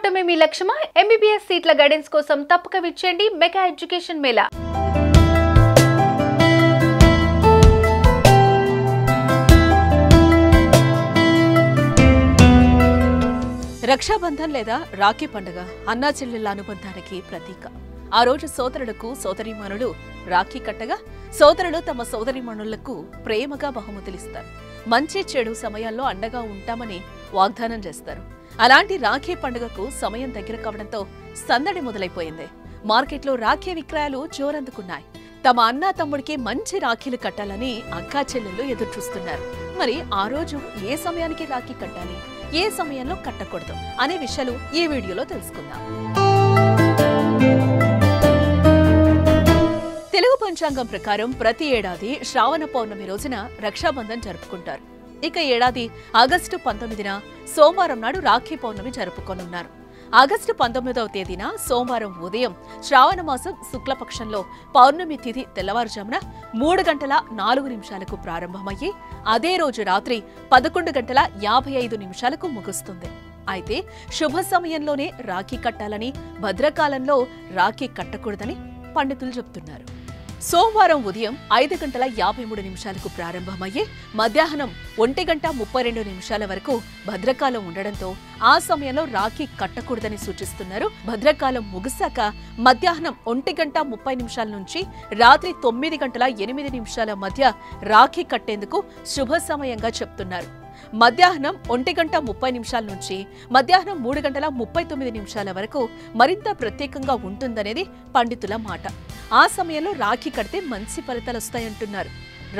అవటమే మీ లక్ష్యమా? MBBS సీట్ల guidance కోసం తప్పక విచ్చేయండి మెగా ఎడ్యుకేషన్ మేళా. రక్షాబంధన్ లేదా రాఖీ పండుగ అన్నా చెల్లెళ్ల అనుబంధానికి ప్రతీక. ఆ రోజు సోదరులకు సోదరీమణులు రాఖీ కట్టగా సోదరులు తమ సోదరీమణులకు ప్రేమగా బహుమతులిస్తారు. మంచి చెడు సమయాల్లో అండగా ఉంటామని వాగ్దానం చేస్తారు. అలాంటి రాఖీ పండుగకు సమయం దగ్గర కావడంతో సందడి మొదలైపోయింది. మార్కెట్లో రాఖీ విక్రయాలు జోరందుకున్నాయి. తమ అన్నా తమ్ముడికి మంచి రాఖీలు కట్టాలని అక్కా చెల్లెళ్లు ఎదురుచూస్తున్నారు. మరి ఆ రోజు ఏ సమయానికి రాఖీ కట్టాలి, ఏ సమయంలో కట్టకూడదు అనే విషయాలు ఈ వీడియోలో తెలుసుకుందాం. తెలుగు పంచాంగం ప్రకారం ప్రతి ఏడాది శ్రావణ పౌర్ణమి రోజున రక్షాబంధన్ జరుపుకుంటారు. ఇక ఏడాది ఆగస్టు 19న సోమవారం నాడు రాఖీ పౌర్ణమి జరుపుకోనున్నారు. ఆగస్టు 19వ తేదీన సోమవారం ఉదయం శ్రావణ మాసం శుక్లపక్షంలో పౌర్ణమి తిథి తెల్లవారుజామున 3:04 ప్రారంభమయ్యి అదే రోజు రాత్రి 11:55 ముగుస్తుంది. అయితే శుభ సమయంలోనే రాఖీ కట్టాలని, భద్రకాలంలో రాఖీ కట్టకూడదని పండితులు చెబుతున్నారు. సోమవారం ఉదయం 5:53 ప్రారంభమయ్యే మధ్యాహ్నం 1:32 వరకు భద్రకాలం ఉండడంతో ఆ సమయంలో రాఖీ కట్టకూడదని సూచిస్తున్నారు. భద్రకాలం ముగిశాక మధ్యాహ్నం 1:30 నుంచి రాత్రి 9:08 మధ్య రాఖీ కట్టేందుకు శుభ సమయంగా చెప్తున్నారు. మధ్యాహ్నం 1:30 నుంచి మధ్యాహ్నం 3:39 వరకు మరింత ప్రత్యేకంగా ఉంటుందనేది పండితుల మాట. ఆ సమయంలో రాఖీ కడితే మంచి ఫలితాలొస్తాయంటున్నారు.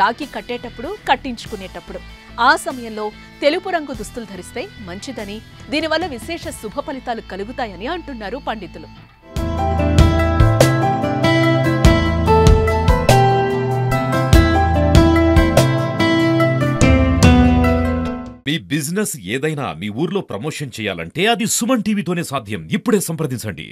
రాఖీ కట్టేటప్పుడు, కట్టించుకునేటప్పుడు ఆ సమయంలో తెలుపు రంగు దుస్తులు ధరిస్తే మంచిదని, దీనివల్ల విశేష శుభ ఫలితాలు కలుగుతాయని అంటున్నారు పండితులు. మీ బిజినెస్ ఏదైనా మీ ఊర్లో ప్రమోషన్ చేయాలంటే అది సుమన్ టీవీతోనే సాధ్యం. ఇప్పుడే సంప్రదించండి.